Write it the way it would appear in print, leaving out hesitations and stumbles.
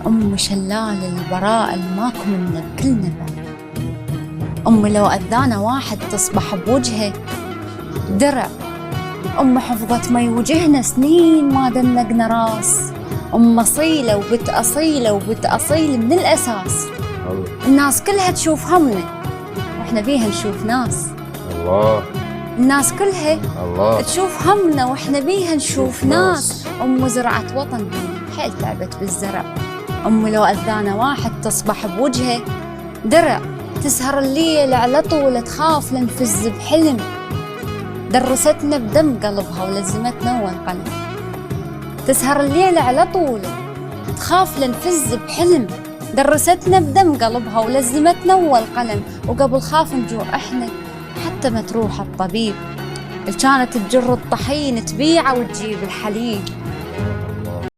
أم شلال البراء الماكو منه بكل نبع. أم لو أذانا واحد تصبح بوجهه درع. أم حفظت مي وجهنا سنين ما دنقنا راس. أم أصيلة وبت أصيلة وبت أصيل من الأساس. الناس كلها تشوف همنا وإحنا بيها نشوف ناس. الله. الناس كلها الله تشوف همنا وإحنا بيها نشوف ناس. أم زرعت وطن حيل تعبت بالزرع. أم لو أذانا واحد تصبح بوجهه درع. تسهر الليل على طول تخاف لنفز بحلم. درستنا بدم قلبها ولزمتنا والقلم. تسهر الليل على طول تخاف لنفز بحلم. درستنا بدم قلبها ولزمتنا والقلم. وقبل خاف نجوع احنا حتى ما تروح الطبيب. كانت تجر الطحين تبيعه وتجيب الحليب.